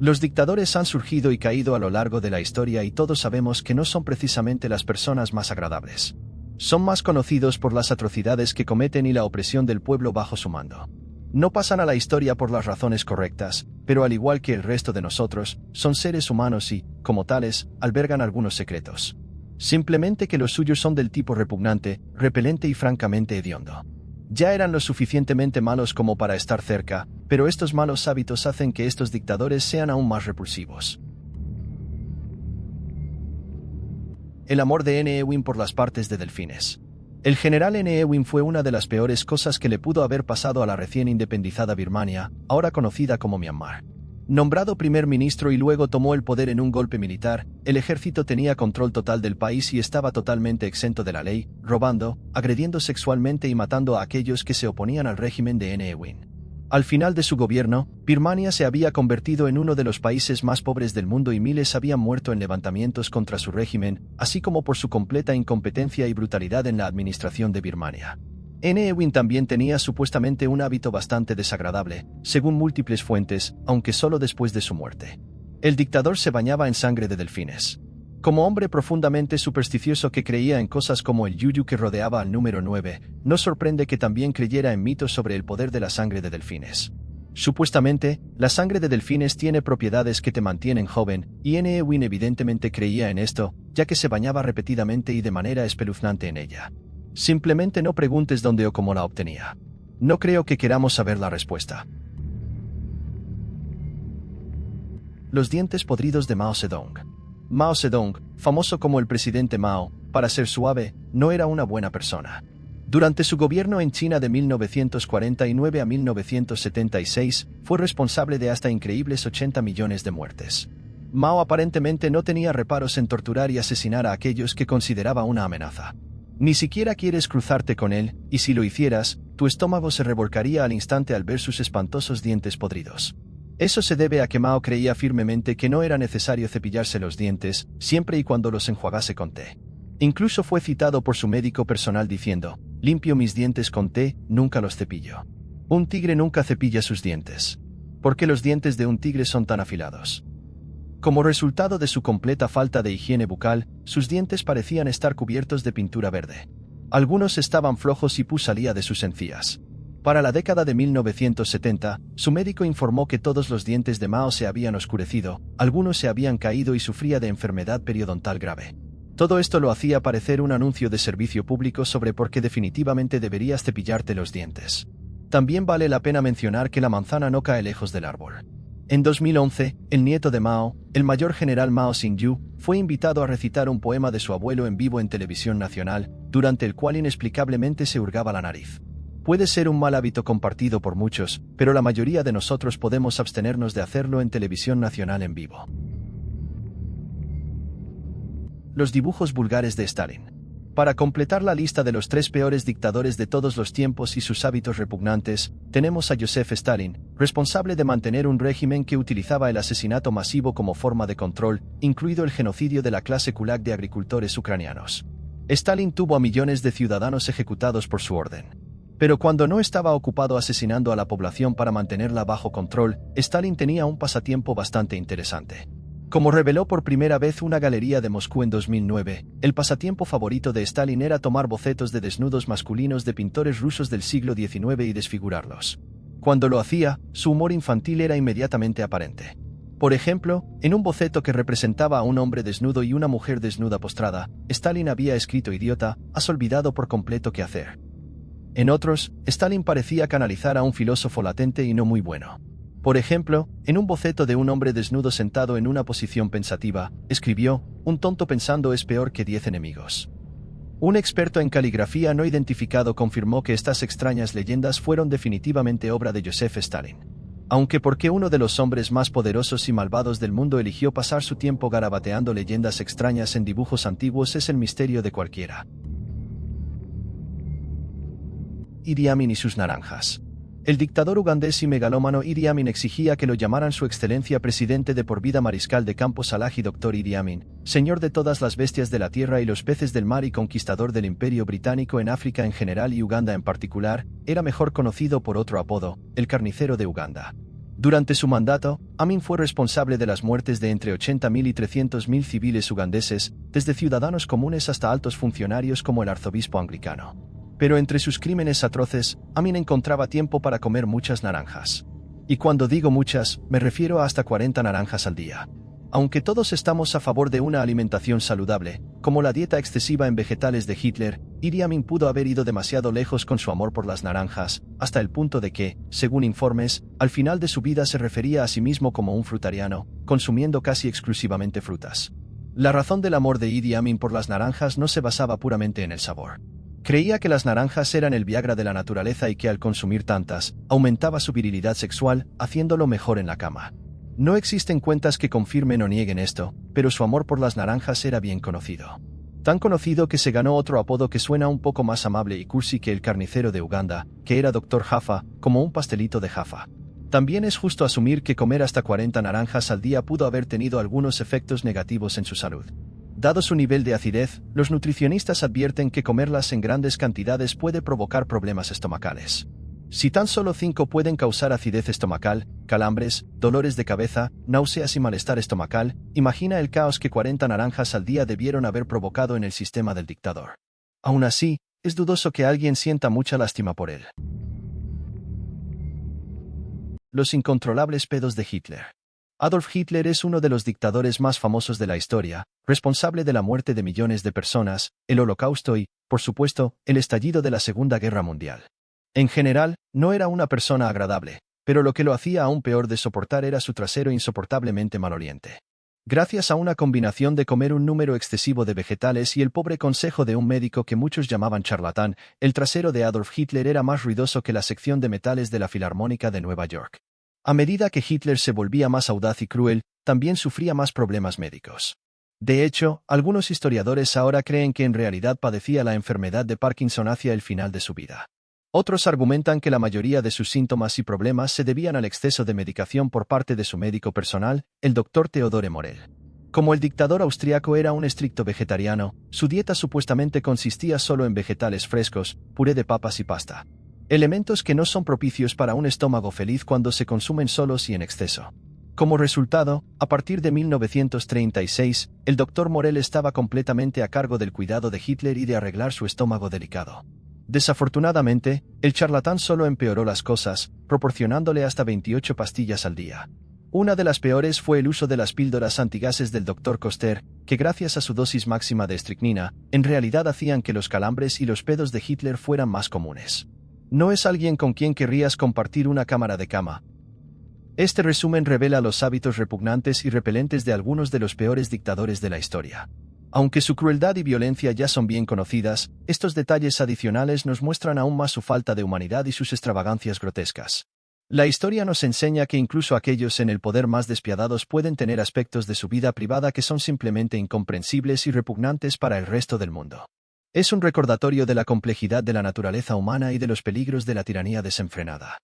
Los dictadores han surgido y caído a lo largo de la historia y todos sabemos que no son precisamente las personas más agradables. Son más conocidos por las atrocidades que cometen y la opresión del pueblo bajo su mando. No pasan a la historia por las razones correctas, pero al igual que el resto de nosotros, son seres humanos y, como tales, albergan algunos secretos. Simplemente que los suyos son del tipo repugnante, repelente y francamente hediondo. Ya eran lo suficientemente malos como para estar cerca, pero estos malos hábitos hacen que estos dictadores sean aún más repulsivos. El amor de N. Ewing por las partes de delfines. El general N. Ewing fue una de las peores cosas que le pudo haber pasado a la recién independizada Birmania, ahora conocida como Myanmar. Nombrado primer ministro y luego tomó el poder en un golpe militar, el ejército tenía control total del país y estaba totalmente exento de la ley, robando, agrediendo sexualmente y matando a aquellos que se oponían al régimen de N. Ewing. Al final de su gobierno, Birmania se había convertido en uno de los países más pobres del mundo y miles habían muerto en levantamientos contra su régimen, así como por su completa incompetencia y brutalidad en la administración de Birmania. N. Ewing también tenía supuestamente un hábito bastante desagradable, según múltiples fuentes, aunque solo después de su muerte. El dictador se bañaba en sangre de delfines. Como hombre profundamente supersticioso que creía en cosas como el yuyu que rodeaba al número 9, no sorprende que también creyera en mitos sobre el poder de la sangre de delfines. Supuestamente, la sangre de delfines tiene propiedades que te mantienen joven, y N. Ewing evidentemente creía en esto, ya que se bañaba repetidamente y de manera espeluznante en ella. Simplemente no preguntes dónde o cómo la obtenía. No creo que queramos saber la respuesta. Los dientes podridos de Mao Zedong. Mao Zedong, famoso como el presidente Mao, para ser suave, no era una buena persona. Durante su gobierno en China de 1949 a 1976, fue responsable de hasta increíbles 80 millones de muertes. Mao aparentemente no tenía reparos en torturar y asesinar a aquellos que consideraba una amenaza. Ni siquiera quieres cruzarte con él, y si lo hicieras, tu estómago se revolcaría al instante al ver sus espantosos dientes podridos. Eso se debe a que Mao creía firmemente que no era necesario cepillarse los dientes, siempre y cuando los enjuagase con té. Incluso fue citado por su médico personal diciendo: «Limpio mis dientes con té, nunca los cepillo». Un tigre nunca cepilla sus dientes. ¿Por qué los dientes de un tigre son tan afilados? Como resultado de su completa falta de higiene bucal, sus dientes parecían estar cubiertos de pintura verde. Algunos estaban flojos y pus salía de sus encías. Para la década de 1970, su médico informó que todos los dientes de Mao se habían oscurecido, algunos se habían caído y sufría de enfermedad periodontal grave. Todo esto lo hacía parecer un anuncio de servicio público sobre por qué definitivamente deberías cepillarte los dientes. También vale la pena mencionar que la manzana no cae lejos del árbol. En 2011, el nieto de Mao, el mayor general Mao Xingyu, fue invitado a recitar un poema de su abuelo en vivo en televisión nacional, durante el cual inexplicablemente se hurgaba la nariz. Puede ser un mal hábito compartido por muchos, pero la mayoría de nosotros podemos abstenernos de hacerlo en televisión nacional en vivo. Los dibujos vulgares de Stalin. Para completar la lista de los 3 peores dictadores de todos los tiempos y sus hábitos repugnantes, tenemos a Joseph Stalin, responsable de mantener un régimen que utilizaba el asesinato masivo como forma de control, incluido el genocidio de la clase kulak de agricultores ucranianos. Stalin tuvo a millones de ciudadanos ejecutados por su orden. Pero cuando no estaba ocupado asesinando a la población para mantenerla bajo control, Stalin tenía un pasatiempo bastante interesante. Como reveló por primera vez una galería de Moscú en 2009, el pasatiempo favorito de Stalin era tomar bocetos de desnudos masculinos de pintores rusos del siglo XIX y desfigurarlos. Cuando lo hacía, su humor infantil era inmediatamente aparente. Por ejemplo, en un boceto que representaba a un hombre desnudo y una mujer desnuda postrada, Stalin había escrito: «Idiota, has olvidado por completo qué hacer». En otros, Stalin parecía canalizar a un filósofo latente y no muy bueno. Por ejemplo, en un boceto de un hombre desnudo sentado en una posición pensativa, escribió: «Un tonto pensando es peor que 10 enemigos». Un experto en caligrafía no identificado confirmó que estas extrañas leyendas fueron definitivamente obra de Joseph Stalin. Aunque ¿por qué uno de los hombres más poderosos y malvados del mundo eligió pasar su tiempo garabateando leyendas extrañas en dibujos antiguos es el misterio de cualquiera. Idi Amin y sus naranjas. El dictador ugandés y megalómano Idi Amin exigía que lo llamaran su excelencia presidente de por vida mariscal de campo Salah y Dr. Idi Amin, señor de todas las bestias de la tierra y los peces del mar y conquistador del imperio británico en África en general y Uganda en particular, era mejor conocido por otro apodo, el carnicero de Uganda. Durante su mandato, Amin fue responsable de las muertes de entre 80.000 y 300.000 civiles ugandeses, desde ciudadanos comunes hasta altos funcionarios como el arzobispo anglicano. Pero entre sus crímenes atroces, Amin encontraba tiempo para comer muchas naranjas. Y cuando digo muchas, me refiero a hasta 40 naranjas al día. Aunque todos estamos a favor de una alimentación saludable, como la dieta excesiva en vegetales de Hitler, Idi Amin pudo haber ido demasiado lejos con su amor por las naranjas, hasta el punto de que, según informes, al final de su vida se refería a sí mismo como un frutariano, consumiendo casi exclusivamente frutas. La razón del amor de Idi Amin por las naranjas no se basaba puramente en el sabor. Creía que las naranjas eran el Viagra de la naturaleza y que al consumir tantas, aumentaba su virilidad sexual, haciéndolo mejor en la cama. No existen cuentas que confirmen o nieguen esto, pero su amor por las naranjas era bien conocido. Tan conocido que se ganó otro apodo que suena un poco más amable y cursi que el carnicero de Uganda, que era Dr. Jaffa, como un pastelito de Jaffa. También es justo asumir que comer hasta 40 naranjas al día pudo haber tenido algunos efectos negativos en su salud. Dado su nivel de acidez, los nutricionistas advierten que comerlas en grandes cantidades puede provocar problemas estomacales. Si tan solo 5 pueden causar acidez estomacal, calambres, dolores de cabeza, náuseas y malestar estomacal, imagina el caos que 40 naranjas al día debieron haber provocado en el sistema del dictador. Aún así, es dudoso que alguien sienta mucha lástima por él. Los incontrolables pedos de Hitler. Adolf Hitler es uno de los dictadores más famosos de la historia, responsable de la muerte de millones de personas, el Holocausto y, por supuesto, el estallido de la Segunda Guerra Mundial. En general, no era una persona agradable, pero lo que lo hacía aún peor de soportar era su trasero insoportablemente maloliente. Gracias a una combinación de comer un número excesivo de vegetales y el pobre consejo de un médico que muchos llamaban charlatán, el trasero de Adolf Hitler era más ruidoso que la sección de metales de la Filarmónica de Nueva York. A medida que Hitler se volvía más audaz y cruel, también sufría más problemas médicos. De hecho, algunos historiadores ahora creen que en realidad padecía la enfermedad de Parkinson hacia el final de su vida. Otros argumentan que la mayoría de sus síntomas y problemas se debían al exceso de medicación por parte de su médico personal, el Dr. Theodore Morell. Como el dictador austriaco era un estricto vegetariano, su dieta supuestamente consistía solo en vegetales frescos, puré de papas y pasta. Elementos que no son propicios para un estómago feliz cuando se consumen solos y en exceso. Como resultado, a partir de 1936, el Dr. Morell estaba completamente a cargo del cuidado de Hitler y de arreglar su estómago delicado. Desafortunadamente, el charlatán solo empeoró las cosas, proporcionándole hasta 28 pastillas al día. Una de las peores fue el uso de las píldoras antigases del Dr. Koster, que gracias a su dosis máxima de estricnina, en realidad hacían que los calambres y los pedos de Hitler fueran más comunes. No es alguien con quien querrías compartir una cámara de cama. Este resumen revela los hábitos repugnantes y repelentes de algunos de los peores dictadores de la historia. Aunque su crueldad y violencia ya son bien conocidas, estos detalles adicionales nos muestran aún más su falta de humanidad y sus extravagancias grotescas. La historia nos enseña que incluso aquellos en el poder más despiadados pueden tener aspectos de su vida privada que son simplemente incomprensibles y repugnantes para el resto del mundo. Es un recordatorio de la complejidad de la naturaleza humana y de los peligros de la tiranía desenfrenada.